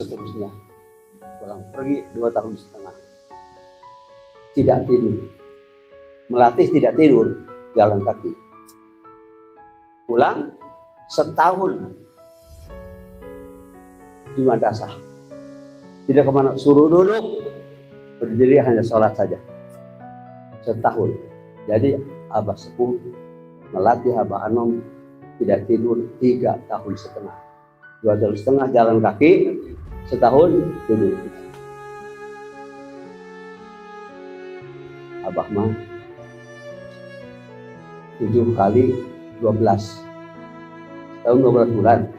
seterusnya. Pulang pergi 2,5 tahun. Tidak tidur. Melatih tidak tidur, jalan kaki. Pulang setahun di madrasah. Tidak kemana, suruh duduk, berdiri hanya sholat saja. Setahun. Jadi Abah Sepuh melatih Abah Anom tidak tidur 3,5 tahun. 2,5 tahun jalan kaki, setahun duduk. Abah mah 7 kali 12 tahun 12 bulan.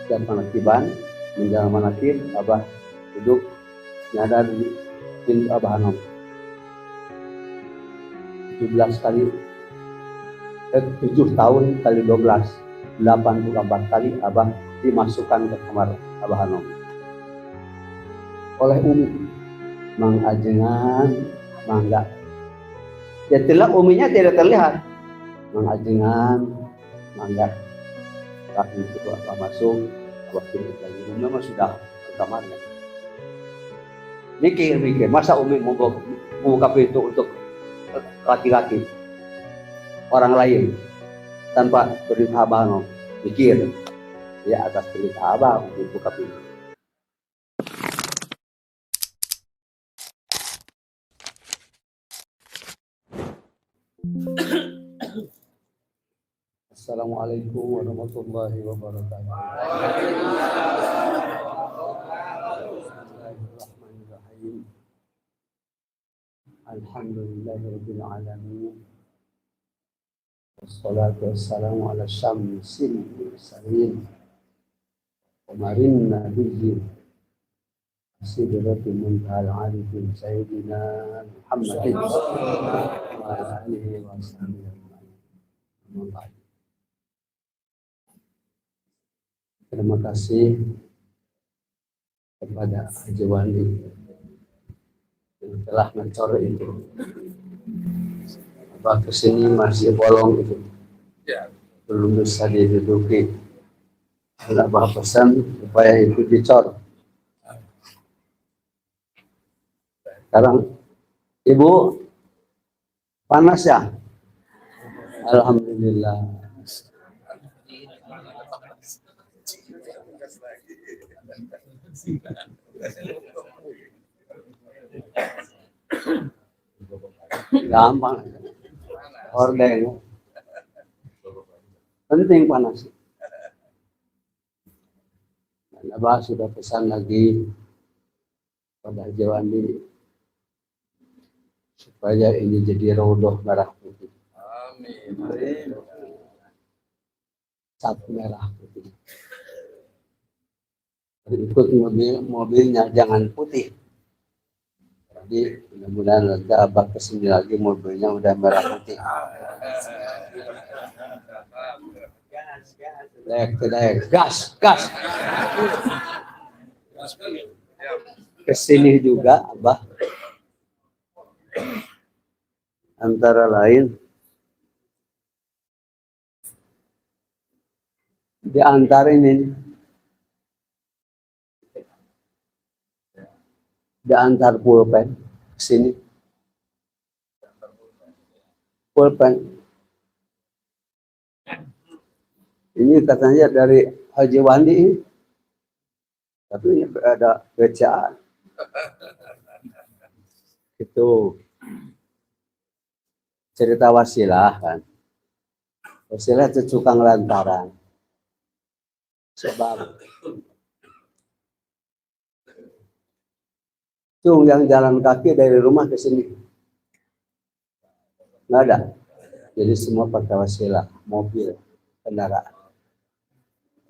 Dan manakiban menjalan manakib, Abah duduk nyadar di pintu Abah Anom 7 tahun kali 12 84 kali Abah dimasukkan ke kamar Abah Anom oleh Umi Mang Ajengan Mangga. Ya telah Uminya tidak terlihat. Mang Ajengan Mangga. Kaki itu Abah masuk, Abah turun lagi. Umi memang sudah ke kamarnya. Mikir, masa Umi mau buka pintu untuk laki-laki orang lain tanpa perintah Abah Anom? Mikir, ya atas perintah Abah untuk buka pintu. Assalamualaikum warahmatullahi wabarakatuh. Bismillahirrahmanirrahim. Alhamdulillahirabbil alamin. Wassalatu wassalamu ala syamsil mursalin. Qamarin nabiyyin sidratil muntahal arifin sayyidina Muhammadin wa ala alihi wa sahbihi ajma'in. Terima kasih kepada Haji Wali yang telah mencor itu. Abah kesini masih bolong itu, belum bisa diduduki. Abah pesan supaya itu dicor. Sekarang Ibu panas ya? Alhamdulillah. Gampang, hordeng, penting panas. Dan Abah sudah pesan lagi pada Haji Wandi supaya ini jadi raudhah merah putih. Amin. Cat merah putih. Ikut mobilnya jangan putih. Jadi mudah-mudahan nanti Abah kesini lagi mobilnya udah merah putih. Gas. Kesini juga Abah antara lain di antara ini diantar pulpen ke sini. Pulpen ini katanya dari Haji Wandi, tapi ini ada bacaan itu cerita Wasilah kan. Wasilah itu tukang lantaran. Sebab Cung yang jalan kaki dari rumah ke sini nggak ada. Jadi semua pakai wasilah, mobil, kendaraan.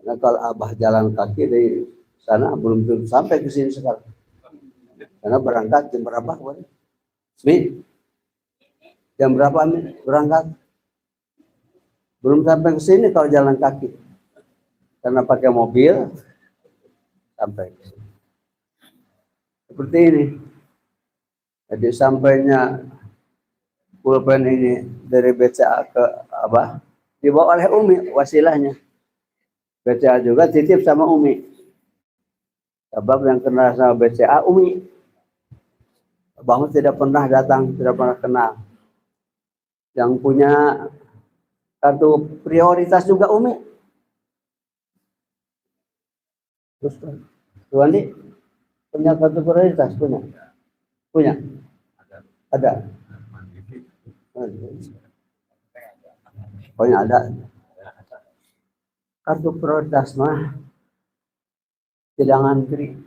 Karena kalau Abah jalan kaki dari sana belum sampai ke sini sekarang. Karena berangkat jam berapa? Jam berapa nih berangkat? Belum sampai ke sini kalau jalan kaki. Karena pakai mobil sampai ke sini. Seperti ini. Jadi sampainya pulpen ini dari BCA ke Abah dibawa oleh Umi wasilahnya. BCA juga titip sama Umi. Sebab yang kenal sama BCA Umi. Abah tidak pernah datang, tidak pernah kenal. Yang punya kartu prioritas juga Umi. Terus Tuan Andi punya kartu prioritas, punya. Ada. Pokoknya ada. Kartu prioritas mah tidak ngantri.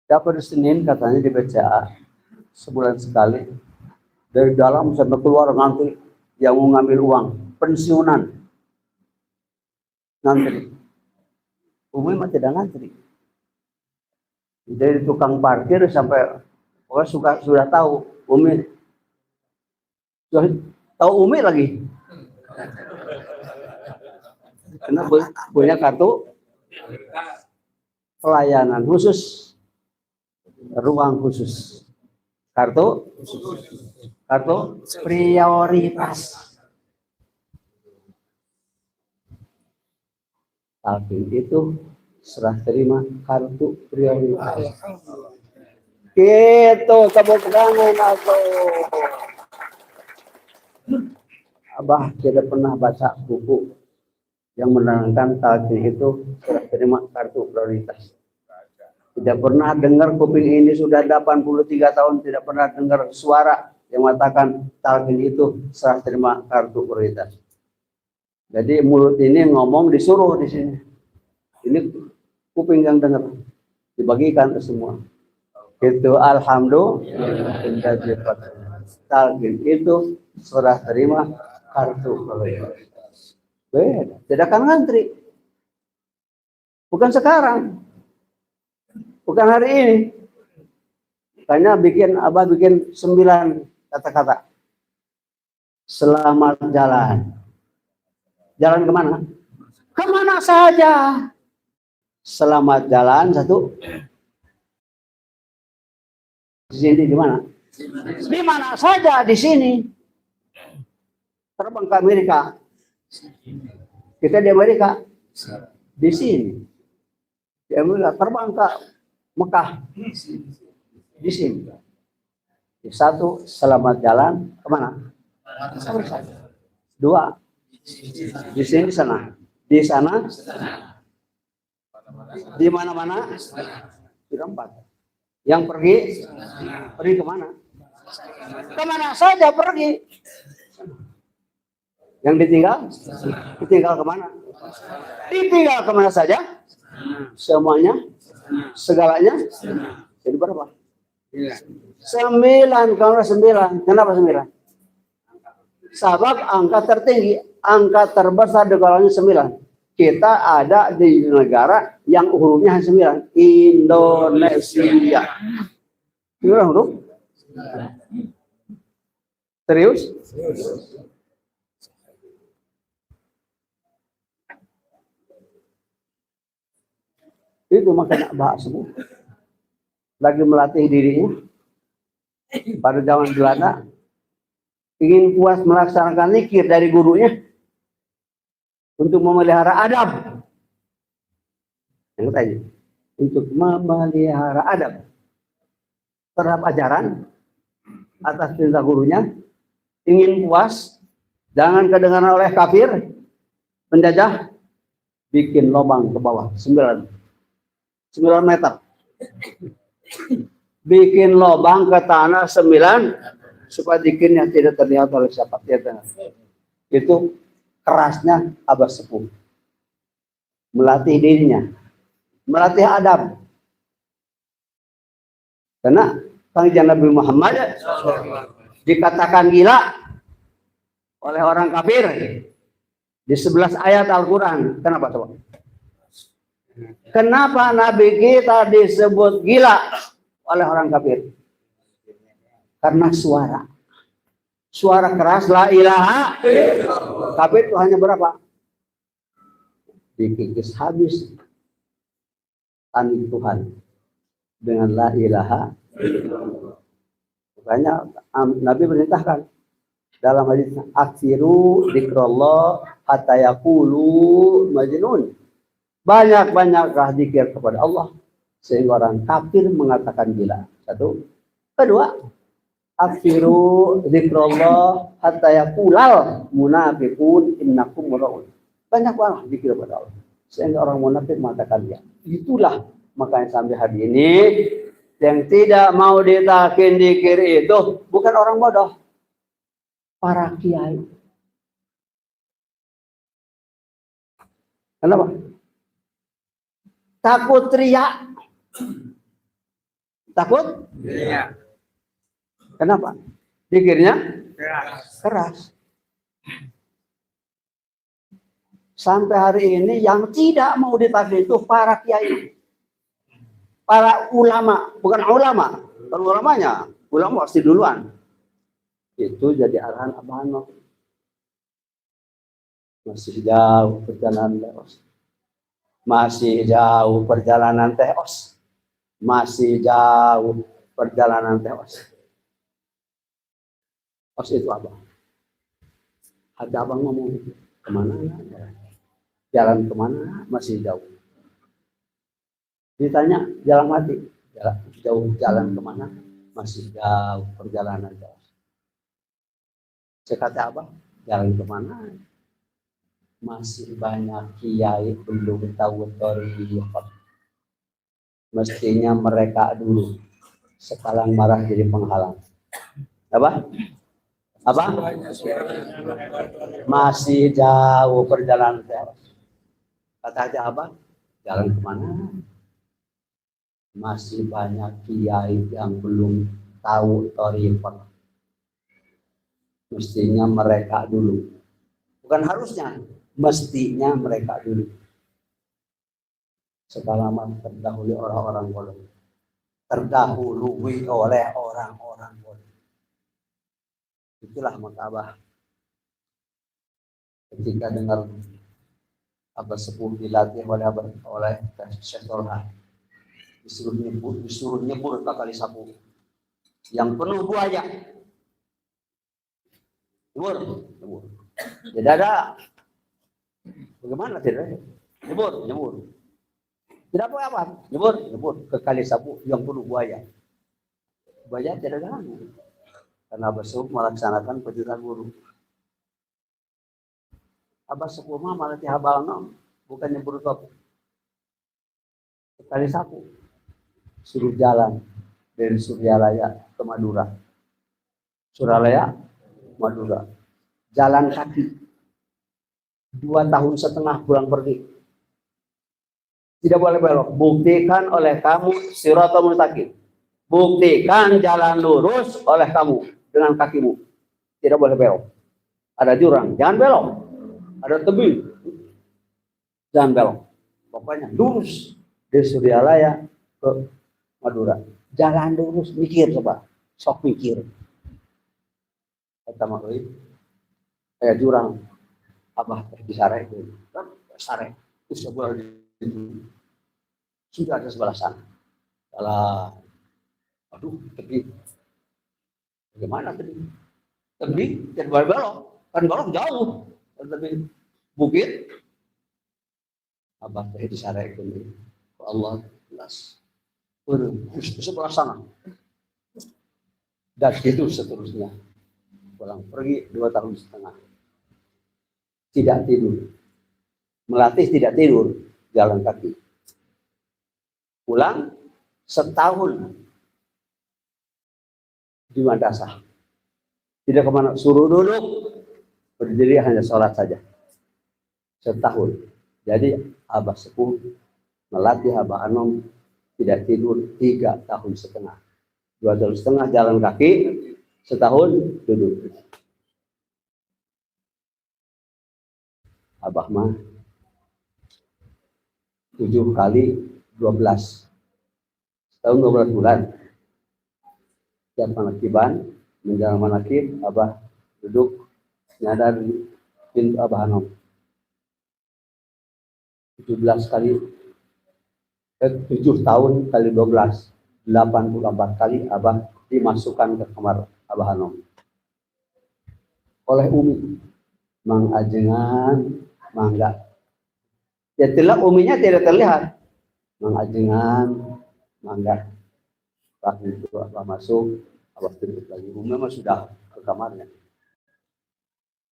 Dapat Senin katanya di BCA sebulan sekali. Dari dalam sampai keluar ngantri. Yang mau ngambil uang pensiunan ngantri. Umi mah tidak ngantri. Dari tukang parkir sampai sudah tahu Umi. Sudah tahu Umi lagi. Karena punya kartu pelayanan khusus, ruang khusus, kartu prioritas. Tapi itu serah terima kartu prioritas. Itu tepuk tangan aku. Abah tidak pernah baca buku yang menerangkan talqin itu serah terima kartu prioritas. Tidak pernah dengar kuping ini sudah 83 tahun tidak pernah dengar suara yang mengatakan talqin itu serah terima kartu prioritas. Jadi mulut ini ngomong disuruh di sini. Ini kuping yang dengar dibagikan ke semua. Itu alhamdulillah. Talqin itu serah terima kartu prioritas. Beda, tidak akan ngantri. Bukan sekarang. Bukan hari ini. Makanya Abah bikin 9 kata-kata. Selamat jalan. Jalan kemana? Kemana saja. Selamat jalan, 1. Di sini di mana? Di mana saja di sini. Terbang ke Amerika. Kita di Amerika. Di sini. Di Amerika terbang ke Mekah. Di sini. 1, selamat jalan kemana? 2, di sini, di sana. Di sana. Di mana-mana. 4. Yang pergi kemana? Kemana saja pergi. Yang ditinggal kemana? Ditinggal kemana saja? Semuanya, segalanya. Jadi berapa? 9. Kalau 9, kenapa 9? Sebab angka tertinggi, angka terbesar di kalangan 9. Kita ada di negara yang hurufnya 9. Indonesia. Gimana huruf? Serius? Itu makanya bahas semua. Lagi melatih dirinya. Pada zaman Belanda. Ingin puas melaksanakan zikir dari gurunya. Untuk memelihara adab. Yang tanya. Untuk memelihara adab. Terhadap ajaran. Atas perintah gurunya. Ingin puas. Jangan kedengaran oleh kafir. Penjajah. Bikin lubang ke bawah. 9 meter. Bikin lubang ke tanah 9. Supaya zikirnya tidak terlihat oleh siapa. Itu kerasnya Abah Sepuh. Melatih dirinya. Melatih adab. Karena Kangjeng Nabi Muhammad dikatakan gila oleh orang kafir di 11 ayat Al-Quran. Kenapa coba? Kenapa Nabi kita disebut gila oleh orang kafir? Karena suara keras la ilaha. Kafir itu hanya berapa? Dikikis habis tani Tuhan dengan la ilaha. Makanya Nabi perintahkan dalam hadis aksiru dzikrullah hatta yaqulu majnun. Banyak-banyaklah zikir kepada Allah sehingga orang kafir mengatakan gila. Satu. Kedua, aksiru zikrullah hatta yaqulal munafiqun innakum muraun. Banyak banget zikir kepada Allah sehingga orang munafik mengatakan ya. Itulah makanya sampai hari ini yang tidak mau ditakin zikir itu bukan orang bodoh, para kiai. Kenapa? Takut teriak. Takut? Iya. Kenapa? Zikirnya keras. Sampai hari ini yang tidak mau ditakdir itu para kiai. Para ulama, bukan ulama. Kalau ulamanya, ulama pasti duluan. Itu jadi arahan Abah Ano. Masih jauh perjalanan leos. Masih jauh perjalanan teos. Masih jauh perjalanan teos. Os itu apa? Ada abang ngomong kemana? Jalan kemana? Masih jauh. Ditanya jalan mati. Jauh jalan kemana? Masih jauh perjalanan jauh. Saya kata apa? Jalan kemana? Masih banyak kiai belum tahu thariqat. Mestinya mereka dulu. Sekarang marah jadi penghalang. Apa? Apa? Masih jauh perjalanan jauh. Kata aja apa? Jalan kemana? Masih banyak kiai yang belum tahu thariqat. Mestinya mereka dulu. Bukan harusnya. Mestinya mereka dulu. Sekalaman terdahului orang-orang bodoh. Terdahului oleh orang-orang bodoh. Itulah maka Abah ketika dengar Abah sepuh dilatih oleh Syekh Tolha, disuruh nyebur ke kali sapu yang penuh buaya. Nyebur. Tidak ada. Bagaimana tidak? Nyebur. Tidak apa? Nyebur ke kali sapu yang penuh buaya. Buaya tidak ganggu. Karena Abah Sepuh melaksanakan perintah guru. Abah Sepuh malah dihabalno, bukan nyebur ke kali sapu. Suruh jalan dari Suryalaya ke Madura. Suralaya, Madura. Jalan kaki. 2 tahun setengah pulang pergi. Tidak boleh belok. Buktikan oleh kamu siratal mustaqim. Buktikan jalan lurus oleh kamu dengan kakimu. Tidak boleh belok. Ada jurang, jangan belok. Ada tebing, jangan belok. Pokoknya lurus dari Suryalaya ke Madura. Jalan lurus, mikir coba. Sok mikir. Kata Maui, kayak jurang. Abah disarek itu. Sarek. Itu sebelah itu. Sudah ada sebelah sana. Kalau aduh, tebing. Bagaimana tebing? Tebing, jadi belok. Kan belok jauh. Tebing bukit. Abah disarek itu. Allah jelas. Di sebelah sana. Dan itu seterusnya. Pulang pergi 2 tahun setengah. Tidak tidur. Melatih tidak tidur. Jalan kaki. Pulang setahun di madrasah. Tidak kemana. Suruh duduk. Berdiri hanya sholat saja. Setahun. Jadi Abah Sepuh melatih Abah Anom tidak tidur 3 tahun setengah. 2 tahun setengah jalan kaki. Setahun duduk. Abah mah 7 kali 12. Setahun 12 bulan. Setiap manakiban, menjalankan manakib, Abah duduk nyadar di pintu Abah Anom. 17 kali 7 tahun kali 12, 84 kali Abah dimasukkan ke kamar Abah Anom oleh Umi. Mang Ajengan, mangga Jadilah uminya tidak terlihat. Mengajengan, mangga kaki itu apa masuk, apa tutup lagi. Umi mah sudah ke kamarnya.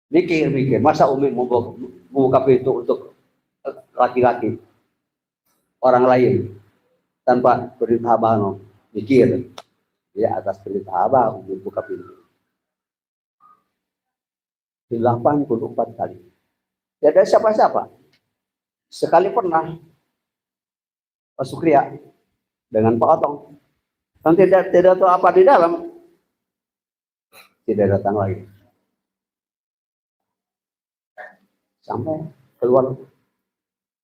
Mikir, masa Umi mau buka pintu untuk laki-laki orang lain tanpa perintah abah? Mikir, ya atas perintah abah Umi buka pintu 84 kali. Tidak ada siapa-siapa. Sekali pernah Pak Sukria dengan Pak Otong, kan tidak tahu apa di dalam, tidak datang lagi sampai keluar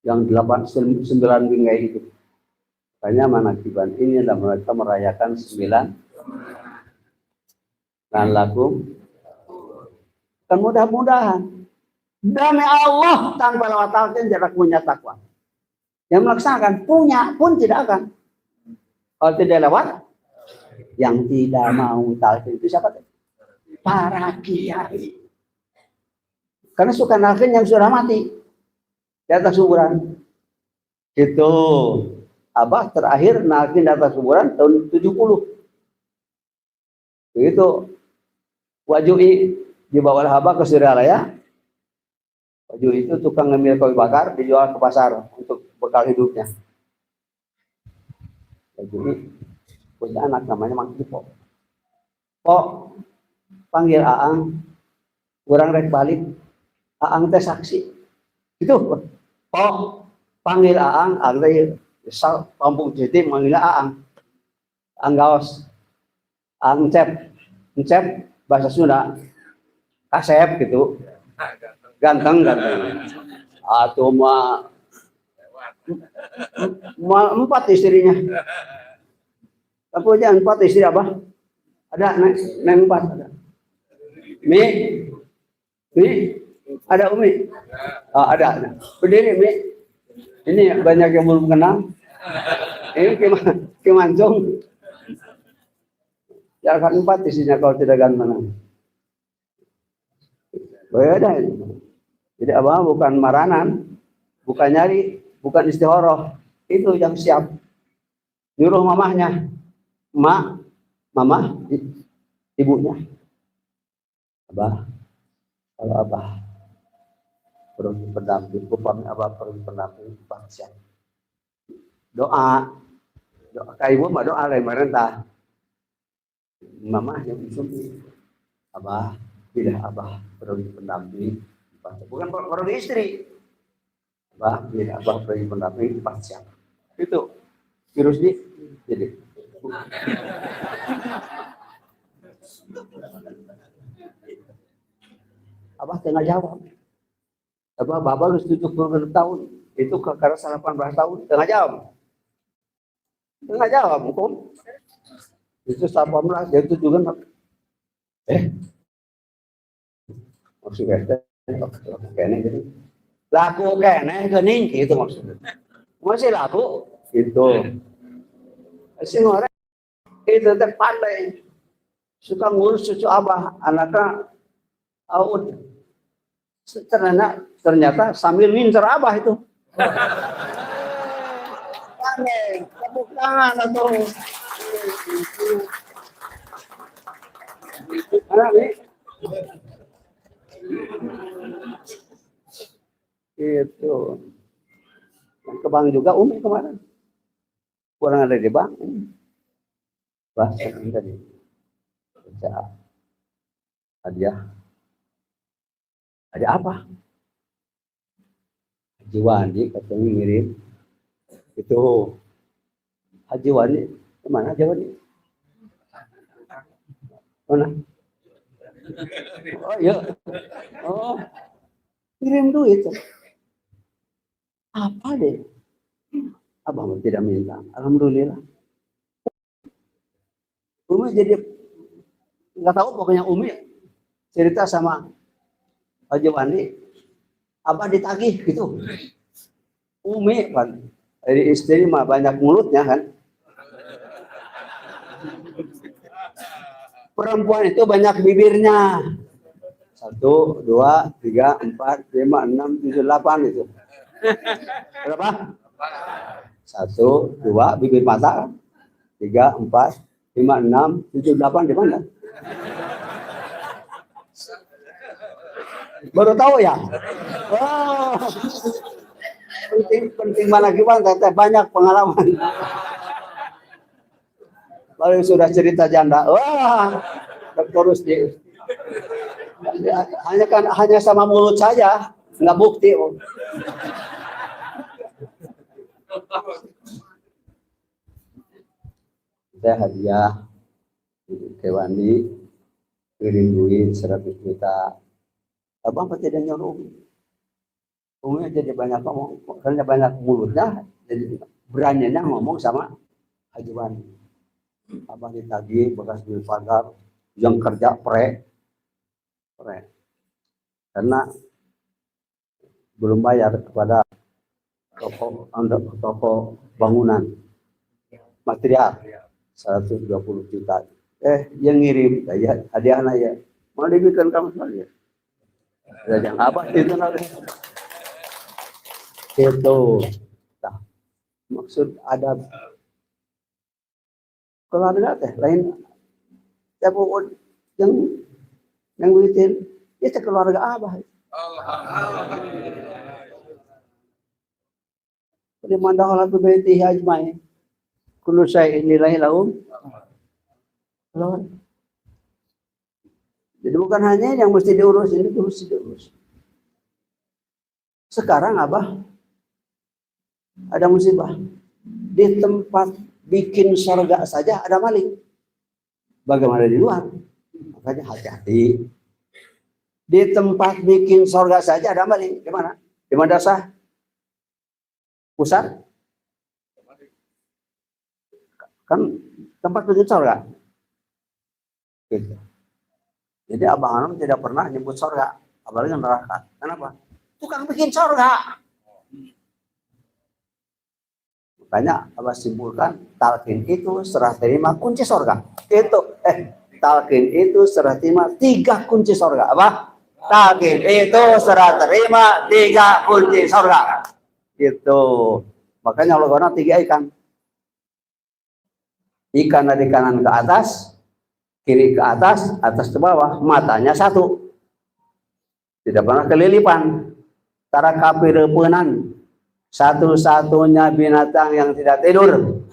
yang 8-9 bingkai itu. Makanya manakiban ini adalah mereka merayakan 9 dan lagu. Dan mudah-mudahan demi Allah tanpa lewat talqin tidak punya takwa. Yang melaksanakan punya pun tidak akan. Kalau tidak lewat, yang tidak mau talqin itu siapa? Para kiai. Karena suka talqin yang sudah mati di atas kuburan. Itu Abah terakhir talqin di atas kuburan tahun 70. Begitu Wajui dibawa Abah ke Suralaya. Wajui itu tukang ngemil kayu bakar, dijual ke pasar untuk bekal hidupnya. Wajui punya anak namanya Mang Kipo. Pok, panggil Aang, kurang rek balik, Aang teh saksi. Gitu. Pok, panggil Aang, Aang kampung Jati manggil Aang. Aang gaos, Aang cep, bahasa Sunda, kasep gitu. Ganteng. Atau mah 4 istrinya. Tapi aja 4 istri apa? Ada neng 4 ada. Mi, ada Umi. Ada. Berdiri Mi. Ini banyak yang belum kenal. Ini Kimancung. Ya kan 4 istrinya kalau tidak ganteng. Beda ini. Jadi abah bukan maranan, bukan nyari, bukan istihoroh. Itu yang siap. Nyuruh mamahnya. Mama, ibunya. Abah, kalau abah perlu pendamping, upami abah perlu pendamping, siap. Doa kayak ibu mah doa lain merentah. Mama yang disuruh. Abah, tidak abah perlu pendamping. Bukan perlu istri. Abah perlu pendamping, siap. Itu virus di jadi. Abah tengah jawab. Abah harus 70 tahun. Itu karena 18 tahun. Tengah jawab. Hukum. Itu 18. Itu juga. Maksudnya. Kene gitu. Laku kene gening gitu maksudnya. Masih laku gitu. Si orang itu pandai suka ngurus cucu abah, anaknya out. Ternyata sambil ngincer abah itu. Pandai, tepuk tangan atau itu yang ke bank juga Umi kemarin kurang ada di bank bahasa tadi baca hadiah ada apa Haji Wandi katanya ngirim itu Haji Wandi kemana Haji Wandi mana oh iya kirim duit apa deh abang tidak minta alhamdulillah Umi jadi nggak tahu pokoknya Umi cerita sama Haji Wandi abah ditagih gitu Umi kan dari istri mah banyak mulutnya kan perempuan itu banyak bibirnya 1, 2, 3, 4, 5, 6, 7, 8 itu Berapa? 1, 2, bibir mata. 3, 4, 5, 6, 7, 8 di mana? Baru tahu ya? Wow. Penting mana gimana? Banyak pengalaman. Lalu sudah cerita janda. Wah, terus dia. Hanya sama mulut saja, nggak bukti. Saya hadiah ke Wandi, kirim duit 100 juta. Abang tidak nyuruh. Umumnya jadi banyak ngomong, karena banyak mulutnya, jadi beraninya ngomong sama Haji Wandi. Abang ditagih bekas beli pagar, yang kerja pre, karena belum bayar kepada toko bangunan material 120 juta. Yang ngirim hadiah ya, mau dibikin kamu sekali ya. Yang apa itu nanti? Itu nah, maksud ada keluarga teh lain. Siapa yang bikin itu keluarga Abah. Liman dakhala fi baitihi ajma'in. Kullu syai'in lillahi lahum. Jadi bukan hanya yang mesti diurus, ini terus diurus. Sekarang Abah ada musibah. Di tempat bikin surga saja ada maling. Bagaimana di luar? Makanya hati-hati. Di tempat bikin surga saja ada maling. Di mana? Di madrasah pusat. Kan tempat bikin surga. Gitu. Jadi Abang Hanum tidak pernah nyebut surga, apalagi neraka. Kenapa? Tukang bikin surga. Makanya Abah simpulkan, talqin itu serah terima kunci surga. Talqin itu serah terima 3 kunci surga. Apa? Talqin itu serah terima 3 kunci surga. Gitu. Makanya Allah 3 ikan. Ikan dari kanan ke atas, kiri ke atas ke bawah, matanya 1. Tidak pernah kelilipan. Tara kapireupeunnan. Satu-satunya binatang yang tidak tidur.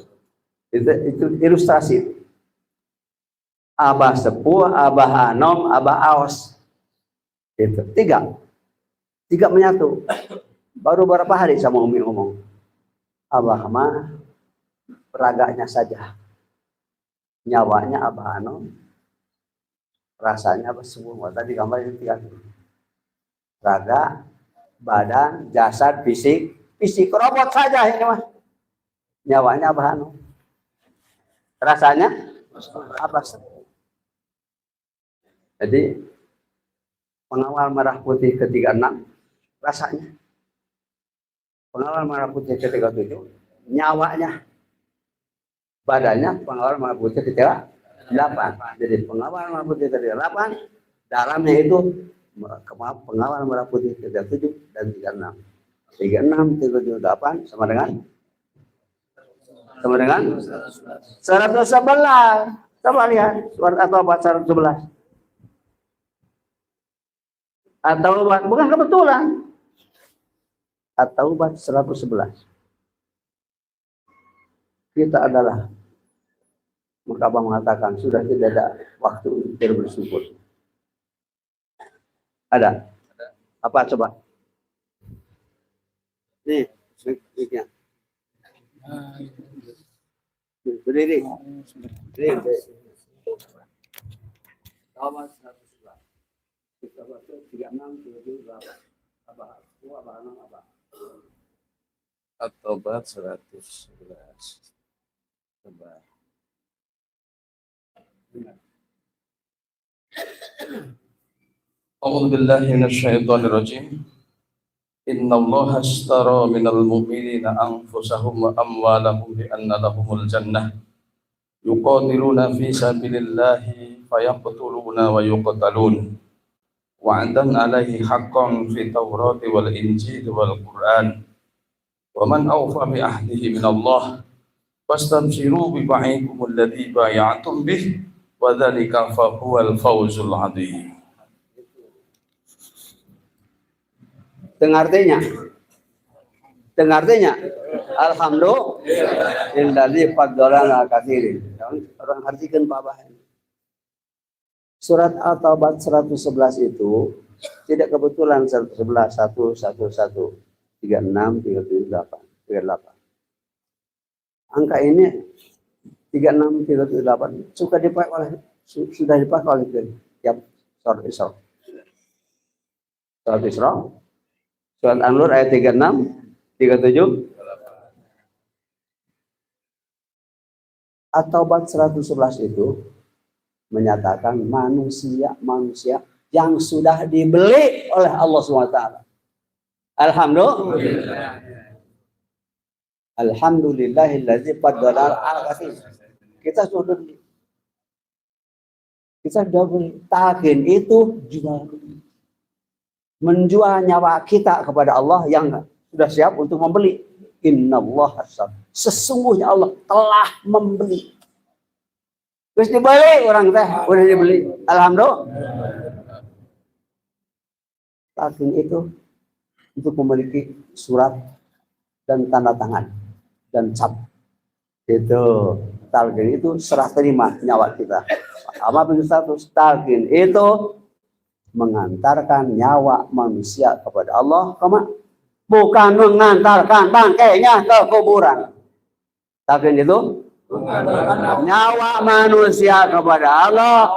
Itu ilustrasi. Abah Sepuh, Abah Anom, Abah Aos. Itu 3 menyatu. Baru berapa hari sama Umi ngomong. Abah mah raganya saja. Nyawanya Abah Anom. Rasanya Abah Sepuh. Tadi gambar itu 3. Raga, badan, jasad, fisik robot saja ini mah. Nyawanya Abah Hanum. Rasanya Abah Sepuh. Jadi pengawal merah putih ke-36 rasanya. Pengawal merah putih ke-37 nyawanya. Badannya pengawal merah putih ke-38. Jadi pengawal merah putih ke-38 dalamnya itu pengawal merah putih ke-37 dan 36. 36, 38 sama dengan 111. Coba lihat surat At-Taubah 111. At-Taubah bukan kebetulan. At-Taubah 111. Kita adalah, maka Abang mengatakan sudah tidak ada waktu untuk bersyukur. Ada? Apa coba? Nih, mic-nya. Berdiri. Berdiri. Taubah 111. Kita baca 36, 38. Abah Hanum, Abah. At-Taubah 111. Coba. A'udzu billahi minasyaitonir rajim. Innallaha ashtara minal mu'minina anfusahum wa amwalahum bi anna lahumul jannah. Yuqatiluna fi sabilillahi fayaqtuluna wa yuqtalun. Wa'dan 'alaihi haqqan fi Taurati wal Injil wal Qur'an. Wa man awfa bi ahdihi min Allah fastabshiru bi bai'ikum alladzi bay'atum bih wa dzalika fa huwal fawzul 'adzim. Dengarnya. Alhamdulillah fadlana katsirin. Orang artikan Pak. Surat At-Taubah 111 itu tidak kebetulan 111 111 36 37 38. Angka ini 36 38 sudah dipakai oleh tiap surat Isra. Surat Isra, surat An-Nur ayat 36, 37. At-Taubah 111 itu menyatakan manusia yang sudah dibeli oleh Allah SWT. Alhamdulillahilladzi faddala al-katsir. Kita sudah beli. Talqin itu jual beli. Menjual nyawa kita kepada Allah yang sudah siap untuk membeli. Innallaha sesungguhnya Allah telah membeli. Terus dibeli orang teh, udah dibeli. Alhamdulillah. Talqin itu untuk memiliki surat dan tanda tangan dan cap. Itu talqin itu serah terima nyawa kita. Sama status talqin itu mengantarkan nyawa manusia kepada Allah, bukan mengantarkan bangkainya ke kuburan. Talqin itu nyawa manusia kepada Allah,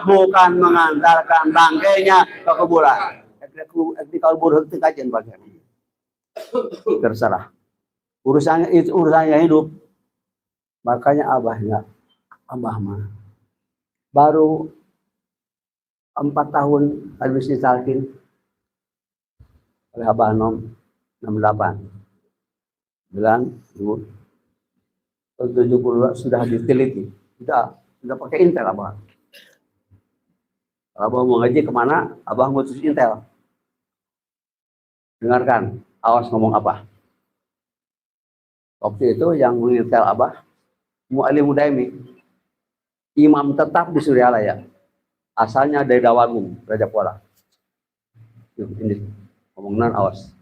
bukan mengantarkan bangkainya ke kuburan. Di kubur itu kajian bagian. Terserah. Urusannya hidup. Makanya Abah mah baru 4 tahun habis ditalqin oleh Abah Nom 68. Bilang 72 sudah diteliti. Sudah pakai Intel Abah. Abah mau ngaji kemana? Abah mau tulis Intel. Dengarkan, awas ngomong apa. Waktu itu yang mengintel Abah, Mu'alim Mudaimi, imam tetap di Suryalaya. Asalnya dari Dawagung, Raja Kuala. Ini ngomongnan awas.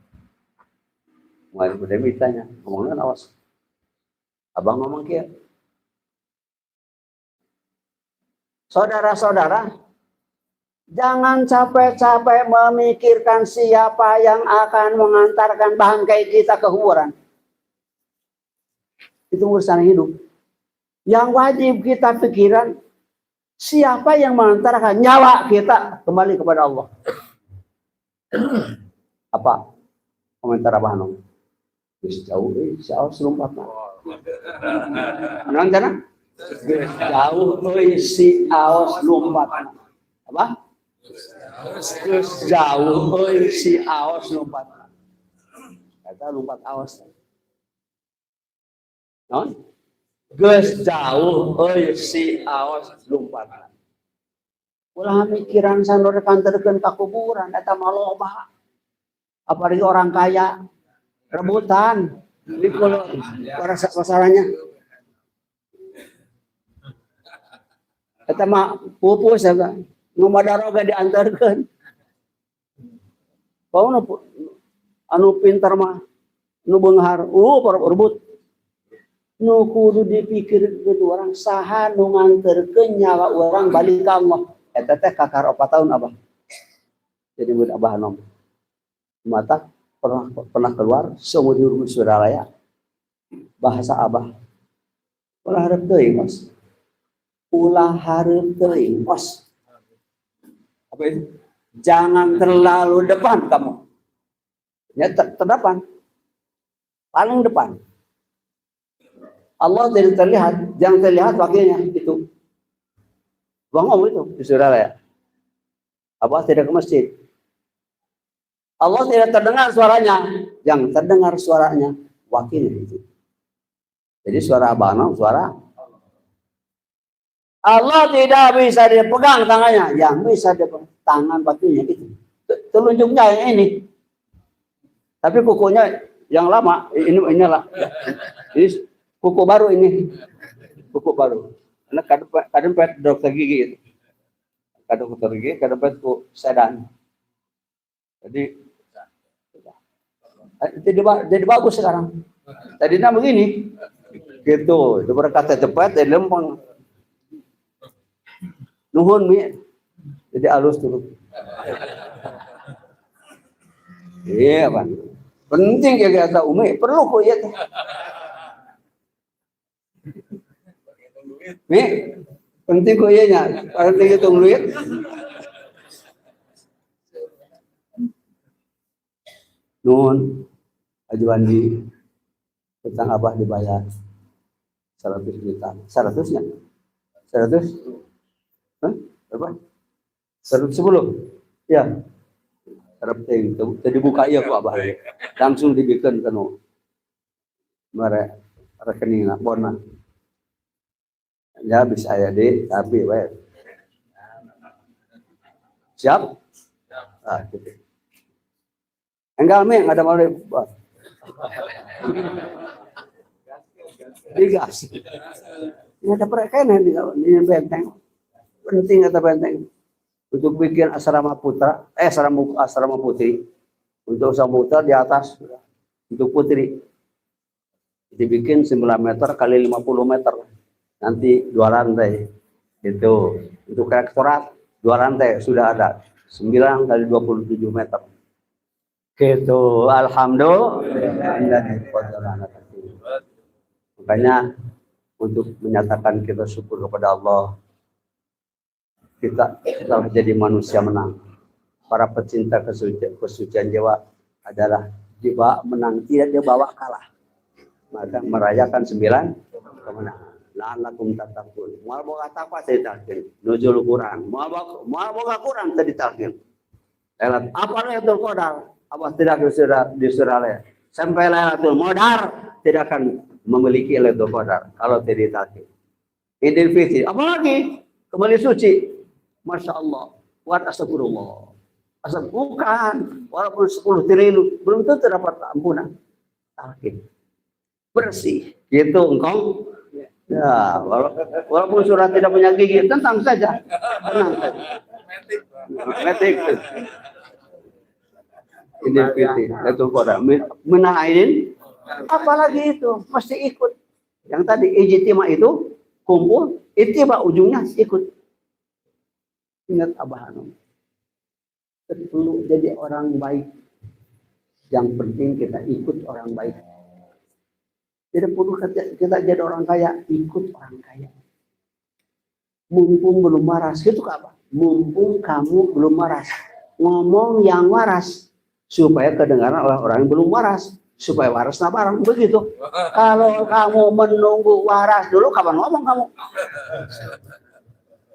Mu'alim Mudaimi tanya, ngomongnan awas. Abang ngomong kia. Saudara-saudara, jangan capek-capek memikirkan siapa yang akan mengantarkan bangkai kita ke kuburan. Itu urusan hidup. Yang wajib kita pikiran, siapa yang mengantarkan nyawa kita kembali kepada Allah. Apa komentar Abah Nom? Jauh, jauh selumpat. Nonton? Jauh, si aos lompat. Apa? Jauh, si aos lompat. Kata lompat aos. Non? Geus jauh, si aos lompat. Ulah mikiran sanur kanterkeun ka kuburan, eta mah loba. Apalagi orang kaya rebutan di kulo pasarannya. Eta mah pupus ya. Nu madaroga diantarkeun. Pauna anu pintar mah nu beunghar, rebut. Nu kudu dipikirkeun urang saha nu nganterkeun nyawa urang balik ka Allah. Eta teh kakar 4 tahun Abah. Jadi mun Abah Nom. Mata pernah keluar seumur hidup Suralaya. Bahasa Abah. Ulah hareup teuing, Mas. Ulah hareup teuing, Mas. Apa itu? Jangan terlalu depan kamu. Ya terdepan. Paling depan. Allah tidak terlihat, yang terlihat wakilnya itu. Bangom itu di Suralaya. Abah tidak ke masjid. Allah tidak terdengar suaranya, yang terdengar suaranya wakilnya itu. Jadi suara Abah Nom, suara Allah tidak bisa dipegang tangannya, yang bisa dipegang tangan wakilnya itu. Telunjuknya yang ini. Tapi kukunya yang lama ini lah. Ini kuku baru ini. Kuku baru. Karena kadang dokter gigi itu. Kadang dokter gigi, kadang ku sedan. Jadi bagus sekarang. Tadinya begini. Gitu, itu berkata cepat dari lempeng. Nuhun mi. Jadi halus dulu. Iya, Bang. Penting ya kata Umi, perlu kok ya. Mi, penting kok ya nya. Kalau hitung duit. Nun, ajuan di tentang Abah dibayar 100 juta. 100-nya? 100? Hah? Berapa? 110? Ya. Terpenting. Jadi buka iya kok Abah. Langsung dibikin kanu. Mereka rekening bona. Ya bisa ya deh, tapi baik. Siap? Ah, gitu. Enggak mi, enggak ada mau digas. Ini ada perkainan di benteng. Penting kata benteng. Untuk bikin asrama putra, asrama putri. Untuk samudra di atas untuk putri. Dibikin 9 meter kali 50 meter. Nanti 2 lantai. Itu. Untuk rektorat 2 lantai sudah ada. 9 kali 27 meter. Gitu. Alhamdulillah. Makanya untuk menyatakan kita syukur kepada Allah, kita telah jadi manusia menang. Para pecinta kesucian jiwa adalah jiwa menang, tidak dia bawa kalah. Maka merayakan 9 kemenangan. La'allakum tattaqun. Moal boga takwa tadi talqin. Nuzul Quran. Moal boga Quran tadi talqin. Apa Lailatul Qadar? Apa tidak disurah sampai Lailatul Qadar tidak akan memiliki Lailatul Qadar kalau tidak talqin. Idul Fitri, apalagi kembali suci. Masya Allah. Buat astagfirullah. Bukan. Walaupun 10 triliun belum tentu dapat ampunan. Talqin. Bersih. Gitu engkau. Ya, walaupun surat tidak punya gigi, tenang saja. Tenang saja. Metik. Idul Fitri, Lailatul Qadar. Menaidin, apalagi itu mesti ikut. Yang tadi ijtima itu kumpul, ittiba ujungnya ikut. Ingat Abah Hanum. Perlu jadi orang baik. Yang penting kita ikut orang baik. Tidak perlu kita jadi orang kaya, ikut orang kaya. Mumpung belum waras, gitu apa? Mumpung kamu belum waras, ngomong yang waras supaya kedengaran oleh orang yang belum waras, supaya waras nah barang begitu. Kalau kamu menunggu waras dulu, kapan ngomong kamu?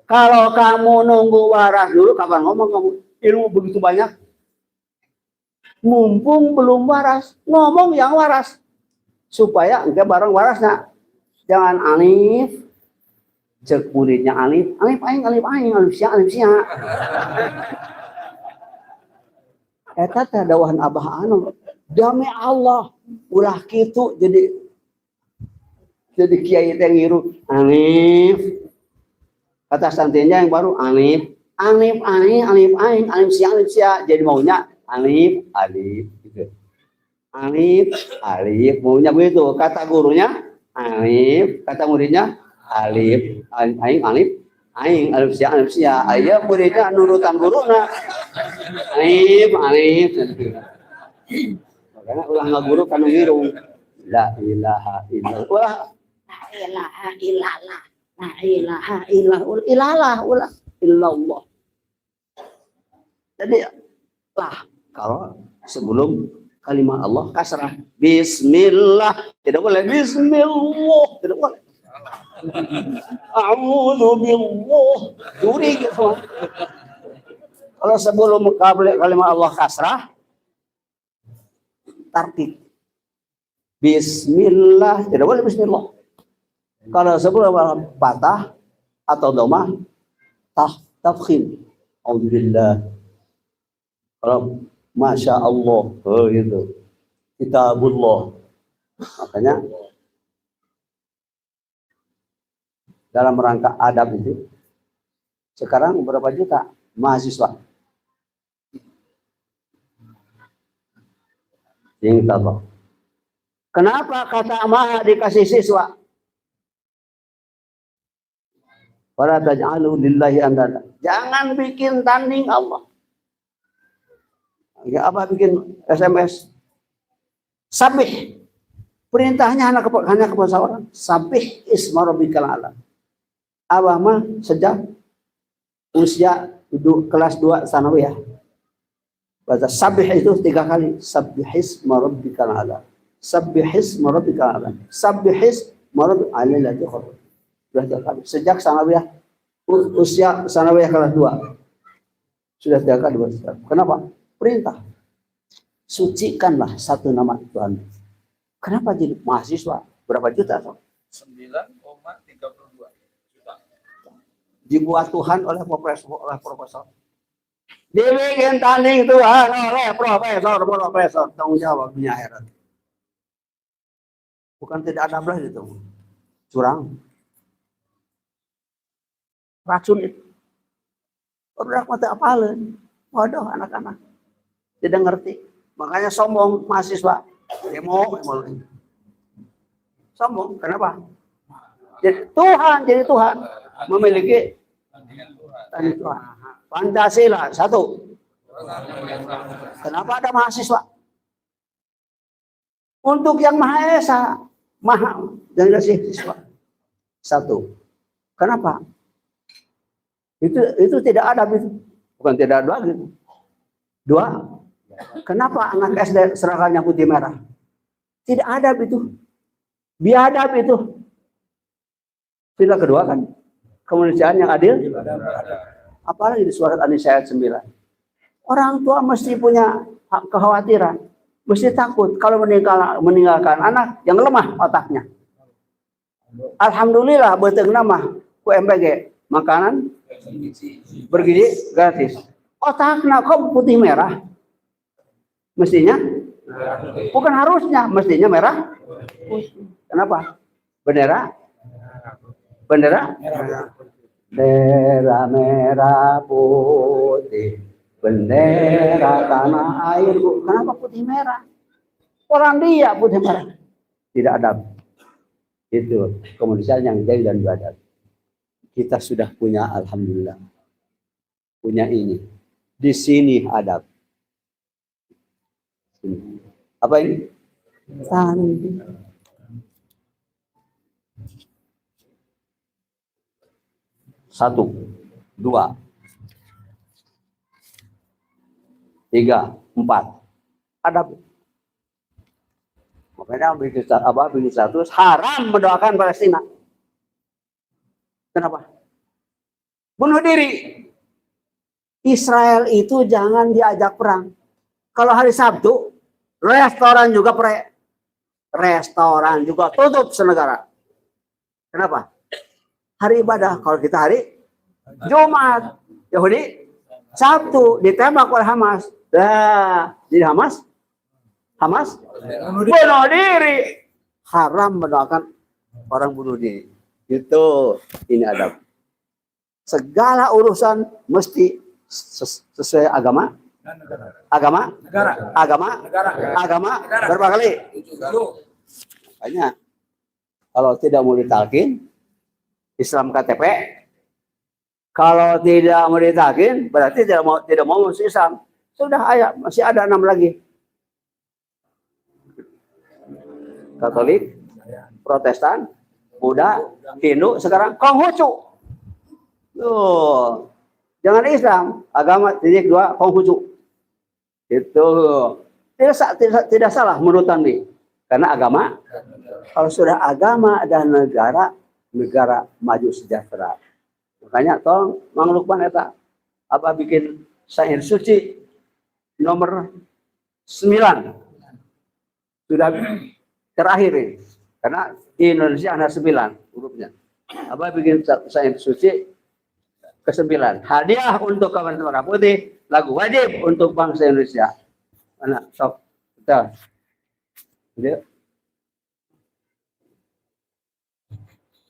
Kalau kamu nunggu waras dulu, kapan ngomong kamu? Ilmu begitu banyak. Mumpung belum waras, ngomong yang waras. Supaya enggak barang warasnya. Jangan alif. Cek muridnya alif sia. Eta teh dawahan Abah Hanum. Dami Allah. Ulah kitu jadi kiai teh ngiru alif. Kata santrinya yang baru alif sia. Jadi maunya alif gitu. Alif, maunya begitu. Kata gurunya alif, kata muridnya alif, alif sia. Aya muridnya nurutan guruna. Alif. Makanya ulah ngaguru kana ngiru. La ilaha illallah. La ilaha illallah. Jadi lah kalau sebelum kalimat Allah kasrah. Bismillah. Tidak boleh. Bismillah. Tidak boleh. A'udzu billah. Duri gitu. Kalau sebelum kalimat Allah kasrah, tartib. Bismillah. Tidak boleh Bismillah. Kalau sebelum patah atau domah, tafkhim. Alhamdulillah. Kalau Masya Allah, gitu. kitabullah. Makanya dalam rangka adab itu sekarang berapa juta mahasiswa yang tabah. Kenapa kata maha dikasih siswa? Wala taj'alu lillahi andada. Jangan bikin tanding Allah. Ya apa bikin SMS? Sabih. Perintahnya hanya kepada orang. Sabih isma rabbikal a'la. Abah mah sejak usia kelas 2 sanawiyah. Baca sabih itu 3 kali. Sabihis marabbikal a'la. Sabihis marabbikal a'la. Sabihis marabbikal a'la. Sudah 3 kali. Sejak sanawiyah usia sanawiyah kelas 2. Sudah 3 kali. Kenapa? Perintah. Sucikanlah satu nama Tuhan. Kenapa jadi mahasiswa? Berapa juta? 9,32 juta. Dibuat Tuhan oleh profesor. Dibikin tanding Tuhan oleh profesor. Tanggung jawab dunia akhirat. Bukan tidak ada belah itu. Curang. Racun itu. Orang mata apalin. Waduh anak-anak. Tidak ngerti. Makanya sombong mahasiswa. Demo. Sombong. Kenapa? Jadi Tuhan. Memiliki tanding Tuhan. Pancasila 1. Kenapa ada mahasiswa? Untuk yang Maha Esa, Maha dan kasih siswa 1. Kenapa? Itu tidak ada itu. Bukan tidak ada gitu. 2. Kenapa anak SD seragamnya putih merah? Tidak ada itu. Biadab itu. Sila kedua kan kemanusiaan yang adil. Apalagi di surat An-Nisa ayat 9. Orang tua mesti punya kekhawatiran, mesti takut kalau meninggalkan anak yang lemah otaknya. Alhamdulillah beuteuh nama ku MPG makanan bergizi gratis. Otaknya kok putih merah? Mestinya bukan harusnya, mestinya merah. Kenapa? Bendera merah putih, bendera tanah airku. Kenapa putih merah? Orang dia putih merah. Tidak adab. Itu kemanusiaan yang jahil dan beradab. Kita sudah punya, alhamdulillah. Punya ini. Di sini adab. Apa ini? Tanding. 1, 2, 3, 4. Adab. Makanya bikin status haram mendoakan Palestina. Kenapa? Bunuh diri. Israel itu jangan diajak perang. Kalau hari Sabtu, restoran juga restoran juga tutup senegara. Kenapa? Hari ibadah. Kalau kita hari Jumat, Yahudi Sabtu ditembak oleh Hamas. Jadi Hamas bunuh diri. Haram mendoakan orang bunuh diri. Itu ini adab. Segala urusan mesti sesuai agama. Agama berapa kali? Makanya kalau tidak mau ditalkin Islam KTP, kalau tidak mau ditalkin berarti tidak mau masuk Islam. Sudah masih ada 6 lagi. Katolik, Protestan, Buddha, Hindu, sekarang Konghucu. Tuh. Jangan Islam, agama titik 2 Konghucu. Itu tidak salah menurut Andi. Karena agama, kalau sudah agama dan negara maju sejahtera. Makanya tolong Mang Lukman eta apa bikin syair suci nomor 9. Sudah terakhir ini. Karena di Indonesia ada 9 hurufnya. Apa bikin syair suci ke-9. Hadiah untuk kawan merah putih, lagu wajib untuk bangsa Indonesia. Mana sok kita Dia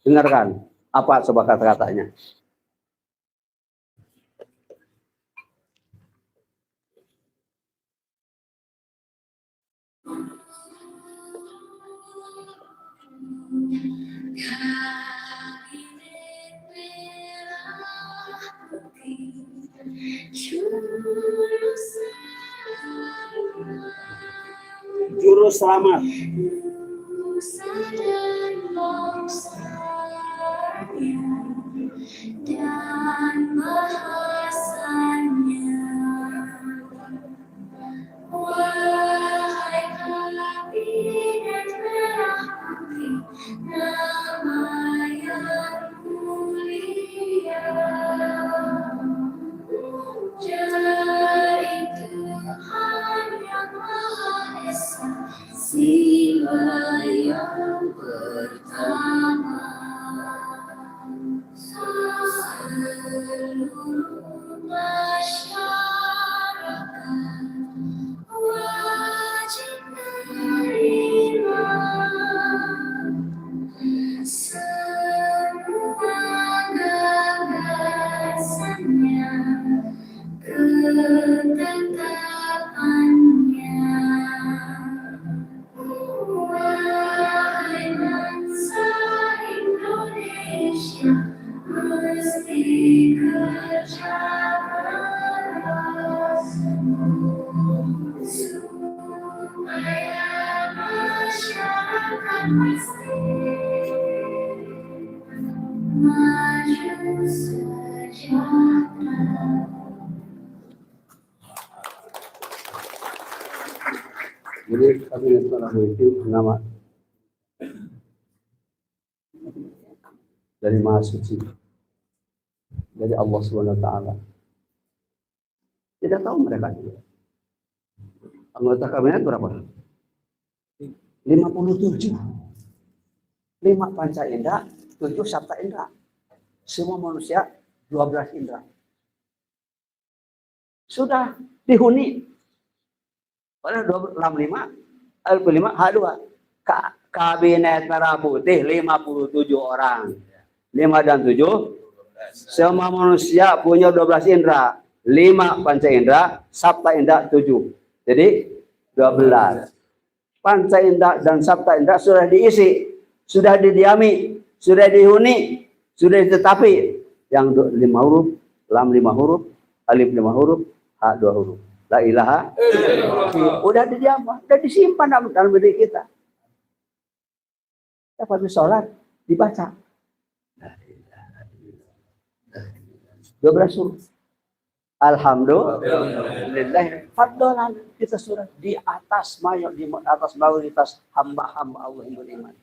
dengarkan apa coba kata-katanya. Juru selamat. Dan bahasanya, wahai api dan merah putih, nama yang mulia dari Tuhan yang Maha Esa, Siwa yang pertama. Seluruh masyarakat wajib menerima semua gagasannya, ketetapannya. Wahai bangsa Indonesia, mesti kerja keras supaya masyarakat mesti maju sejahtera. Jadi kabinet Tarawih itu nama dari Maha Suci, dari Allah Subhanahu Wa Taala. Tidak tahu mereka juga. Anggota kabinet berapa? 57. 5 panca indera, 7 sabta indera. Semua manusia 12 indera. Sudah dihuni oleh 65 H2. Kabinet Merah Putih 57 orang. 5 dan 7 semua manusia punya 12 indera. 5 panca indera, sabta indera 7. Jadi 12. Panca indera dan sabta indera sudah diisi, sudah didiami, sudah dihuni, sudah ditetapi. Yang 5 huruf, lam 5 huruf, alif 5 huruf, ha 2 huruf. La ilaha udah didiam, udah disimpan dalam diri kita. Dapat sholat dibaca 12 huruf. Alhamdulillah, fadlan kita sudah di atas mayoritas hamba-hamba Allah yang beriman.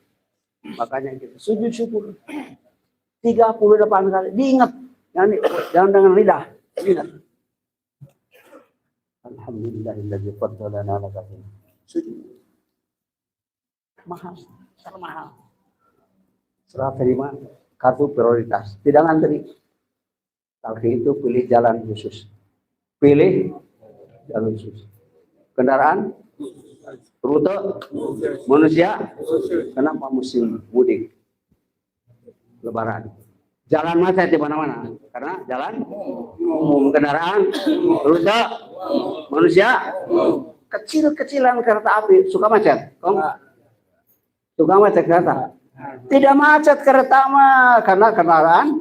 Makanya kita sujud syukur 38 kali. Diingat, jangan dengan lidah, ingat. Alhamdulillahilladzi faddalana ala katsirin. Sujud. Mahal, termahal. Serah terima kartu prioritas, tidak ngantri. Talqin itu pilih jalan khusus. Pilih jalan khusus. Kendaraan, rute, manusia. Kenapa musim mudik? Lebaran. Jalan macet di mana-mana. Karena jalan umum, kendaraan, rute, manusia. Kecil-kecilan kereta api suka macet. Suka macet kereta. Tidak macet kereta mah karena kendaraan.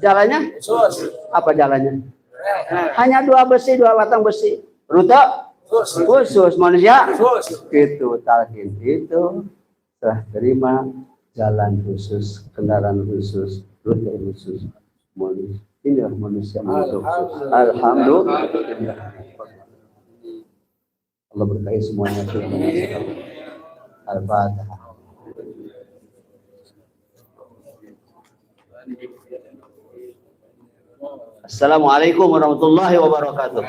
Jalannya? Apa jalannya? Hanya 2 besi, 2 batang besi. Rute khusus, manusia itu talqin itu telah terima jalan khusus, kendaraan khusus, rute khusus. Inilah manusia khusus. Alhamdulillah. Allah berkahi semuanya. Al-Fatihah. Assalamualaikum warahmatullahi wabarakatuh.